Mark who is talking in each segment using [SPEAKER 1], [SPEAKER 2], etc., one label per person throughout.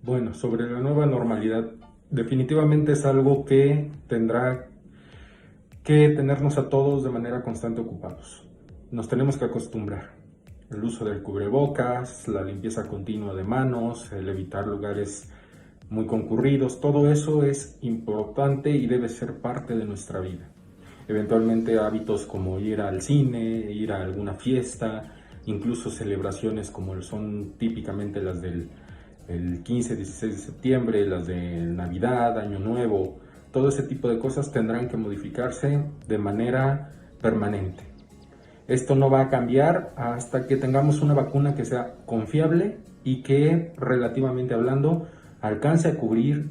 [SPEAKER 1] Bueno, sobre la nueva normalidad, definitivamente es algo que tendrá que tenernos a todos de manera constante ocupados. Nos tenemos que acostumbrar. El uso del cubrebocas, la limpieza continua de manos, el evitar lugares muy concurridos, todo eso es importante y debe ser parte de nuestra vida. Eventualmente hábitos como ir al cine, ir a alguna fiesta, incluso celebraciones como son típicamente las del el 15, 16 de septiembre, las de Navidad, Año Nuevo, todo ese tipo de cosas tendrán que modificarse de manera permanente. Esto no va a cambiar hasta que tengamos una vacuna que sea confiable y que, relativamente hablando, alcance a cubrir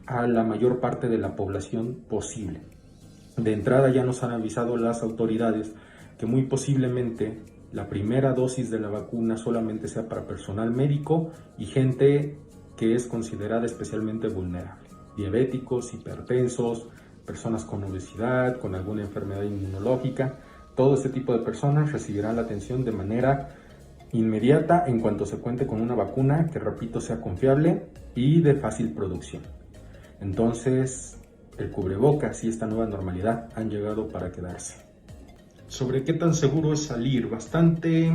[SPEAKER 1] a la mayor parte de la población posible. De entrada ya nos han avisado las autoridades que muy posiblemente la primera dosis de la vacuna solamente sea para personal médico y gente que es considerada especialmente vulnerable. Diabéticos, hipertensos, personas con obesidad, con alguna enfermedad inmunológica. Todo este tipo de personas recibirán la atención de manera inmediata en cuanto se cuente con una vacuna que, repito, sea confiable y de fácil producción. Entonces, el cubrebocas y esta nueva normalidad han llegado para quedarse. Sobre qué tan seguro es salir, bastante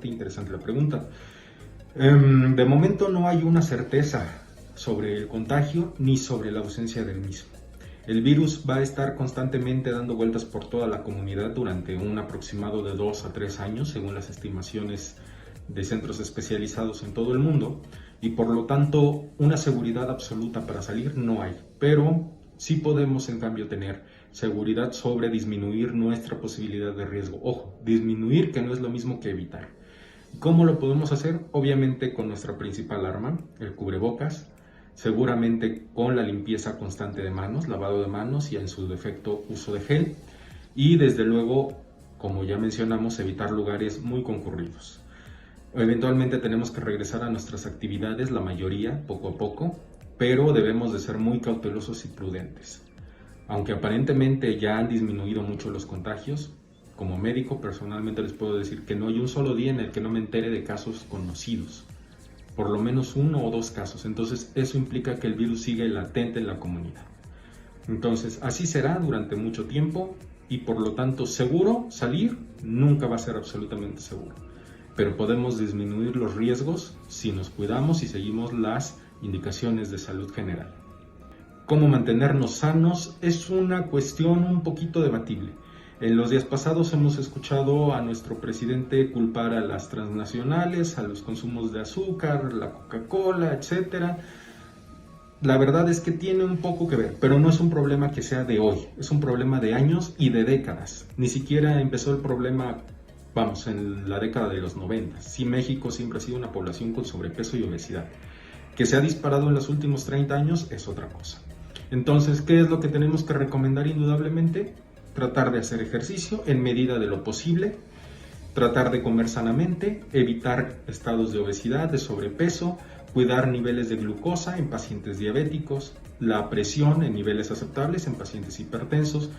[SPEAKER 1] interesante la pregunta. De momento no hay una certeza sobre el contagio ni sobre la ausencia del mismo. El virus va a estar constantemente dando vueltas por toda la comunidad durante un aproximado de 2 a 3 años, según las estimaciones de centros especializados en todo el mundo, y por lo tanto una seguridad absoluta para salir no hay, pero sí podemos en cambio tener seguridad sobre disminuir nuestra posibilidad de riesgo. Ojo, disminuir, que no es lo mismo que evitar. ¿Cómo lo podemos hacer? Obviamente con nuestra principal arma, el cubrebocas, seguramente con la limpieza constante de manos, lavado de manos y en su defecto uso de gel, y desde luego, como ya mencionamos, evitar lugares muy concurridos. Eventualmente tenemos que regresar a nuestras actividades, la mayoría, poco a poco, pero debemos de ser muy cautelosos y prudentes. Aunque aparentemente ya han disminuido mucho los contagios, como médico personalmente les puedo decir que no hay un solo día en el que no me entere de casos conocidos, por lo menos 1 o 2 casos. Entonces eso implica que el virus sigue latente en la comunidad. Entonces así será durante mucho tiempo y por lo tanto seguro salir nunca va a ser absolutamente seguro, pero podemos disminuir los riesgos si nos cuidamos y seguimos las indicaciones de salud general. Cómo mantenernos sanos es una cuestión un poquito debatible. En los días pasados hemos escuchado a nuestro presidente culpar a las transnacionales, a los consumos de azúcar, la Coca-Cola, etc. La verdad es que tiene un poco que ver, pero no es un problema que sea de hoy, es un problema de años y de décadas. Ni siquiera empezó el problema, en la década de los 90. Sí, México siempre ha sido una población con sobrepeso y obesidad. Que se ha disparado en los últimos 30 años es otra cosa. Entonces, ¿qué es lo que tenemos que recomendar indudablemente? Tratar de hacer ejercicio en medida de lo posible, tratar de comer sanamente, evitar estados de obesidad, de sobrepeso, cuidar niveles de glucosa en pacientes diabéticos, la presión en niveles aceptables en pacientes hipertensos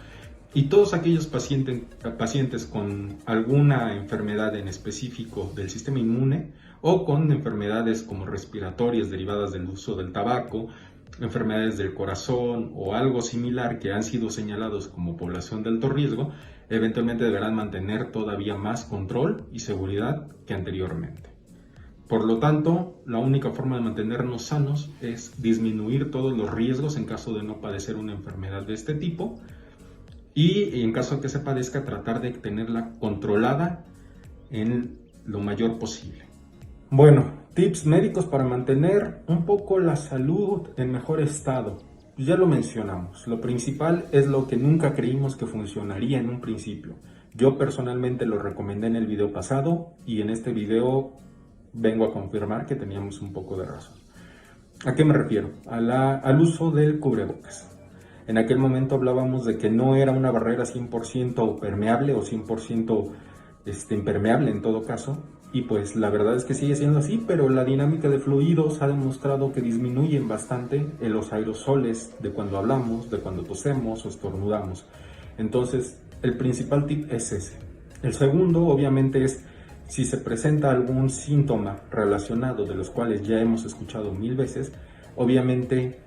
[SPEAKER 1] y todos aquellos pacientes con alguna enfermedad en específico del sistema inmune o con enfermedades como respiratorias derivadas del uso del tabaco, enfermedades del corazón o algo similar que han sido señalados como población de alto riesgo, eventualmente deberán mantener todavía más control y seguridad que anteriormente. Por lo tanto, la única forma de mantenernos sanos es disminuir todos los riesgos en caso de no padecer una enfermedad de este tipo y en caso de que se padezca, tratar de tenerla controlada en lo mayor posible. Bueno, tips médicos para mantener un poco la salud en mejor estado. Ya lo mencionamos, lo principal es lo que nunca creímos que funcionaría en un principio. Yo personalmente lo recomendé en el video pasado y en este video vengo a confirmar que teníamos un poco de razón. ¿A qué me refiero? Al uso del cubrebocas. En aquel momento hablábamos de que no era una barrera 100% permeable o 100% impermeable en todo caso, y pues la verdad es que sigue siendo así, pero la dinámica de fluidos ha demostrado que disminuyen bastante en los aerosoles de cuando hablamos, de cuando tosemos o estornudamos. Entonces, el principal tip es ese. El segundo, obviamente, es Si se presenta algún síntoma relacionado de los cuales ya hemos escuchado 1000 veces, obviamente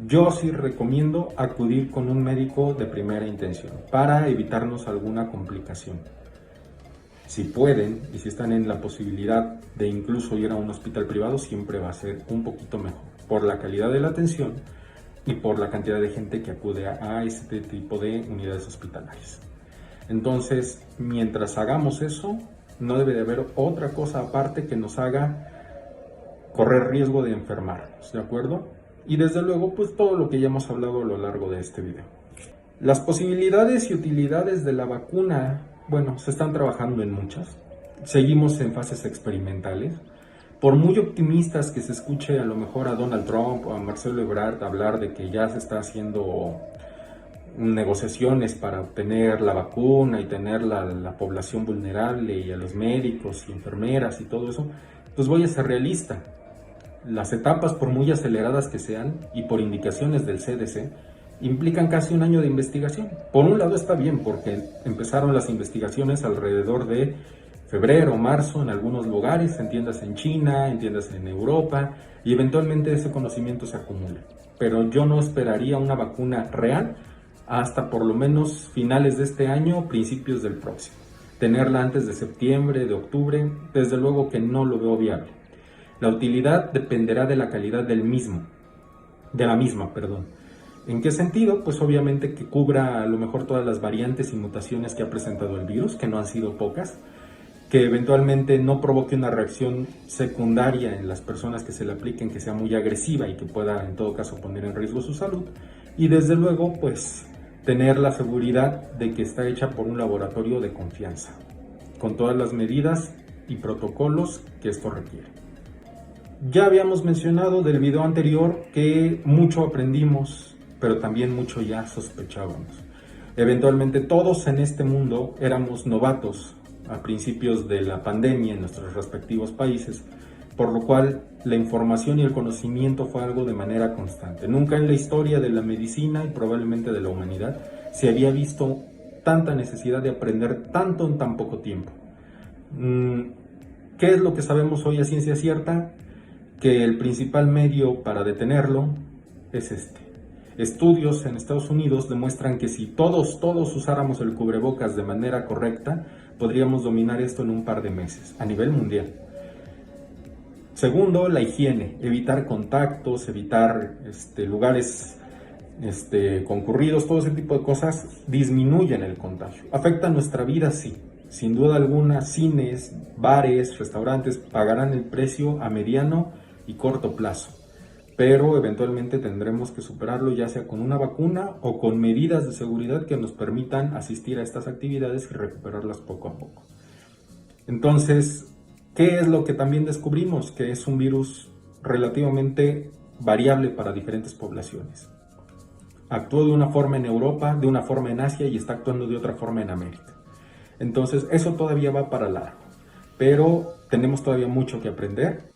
[SPEAKER 1] yo sí recomiendo acudir con un médico de primera intención para evitarnos alguna complicación. Si pueden y si están en la posibilidad de incluso ir a un hospital privado, siempre va a ser un poquito mejor por la calidad de la atención y por la cantidad de gente que acude a este tipo de unidades hospitalarias. Entonces, mientras hagamos eso, no debe de haber otra cosa aparte que nos haga correr riesgo de enfermarnos, ¿de acuerdo? Y desde luego, pues todo lo que ya hemos hablado a lo largo de este video. Las posibilidades y utilidades de la vacuna, bueno, se están trabajando en muchas. Seguimos en fases experimentales. Por muy optimistas que se escuche a lo mejor a Donald Trump o a Marcelo Ebrard hablar de que ya se está haciendo negociaciones para obtener la vacuna y tener la población vulnerable y a los médicos y enfermeras y todo eso, pues voy a ser realista. Las etapas, por muy aceleradas que sean y por indicaciones del CDC, implican casi un año de investigación. Por un lado está bien porque empezaron las investigaciones alrededor de febrero, marzo en algunos lugares, entiéndase en China, entiéndase en Europa, y eventualmente ese conocimiento se acumula. Pero yo no esperaría una vacuna real hasta por lo menos finales de este año, principios del próximo. Tenerla antes de septiembre, de octubre, desde luego que no lo veo viable. La utilidad dependerá de la calidad de la misma. ¿En qué sentido? Pues obviamente que cubra a lo mejor todas las variantes y mutaciones que ha presentado el virus, que no han sido pocas, que eventualmente no provoque una reacción secundaria en las personas que se le apliquen, que sea muy agresiva y que pueda en todo caso poner en riesgo su salud, y desde luego pues tener la seguridad de que está hecha por un laboratorio de confianza, con todas las medidas y protocolos que esto requiere. Ya habíamos mencionado del video anterior que mucho aprendimos, pero también mucho ya sospechábamos. Eventualmente todos en este mundo éramos novatos a principios de la pandemia en nuestros respectivos países, por lo cual la información y el conocimiento fue algo de manera constante. Nunca en la historia de la medicina y probablemente de la humanidad se había visto tanta necesidad de aprender tanto en tan poco tiempo. ¿Qué es lo que sabemos hoy a ciencia cierta? Que el principal medio para detenerlo es este. Estudios en Estados Unidos demuestran que si todos usáramos el cubrebocas de manera correcta, podríamos dominar esto en un par de meses, a nivel mundial. Segundo, la higiene, evitar contactos, evitar lugares concurridos, todo ese tipo de cosas disminuyen el contagio. Afecta nuestra vida, sí. Sin duda alguna, cines, bares, restaurantes pagarán el precio a mediano y corto plazo, pero eventualmente tendremos que superarlo ya sea con una vacuna o con medidas de seguridad que nos permitan asistir a estas actividades y recuperarlas poco a poco. Entonces, ¿qué es lo que también descubrimos? Que es un virus relativamente variable para diferentes poblaciones. Actuó de una forma en Europa, de una forma en Asia y está actuando de otra forma en América. Entonces, eso todavía va para largo, pero tenemos todavía mucho que aprender.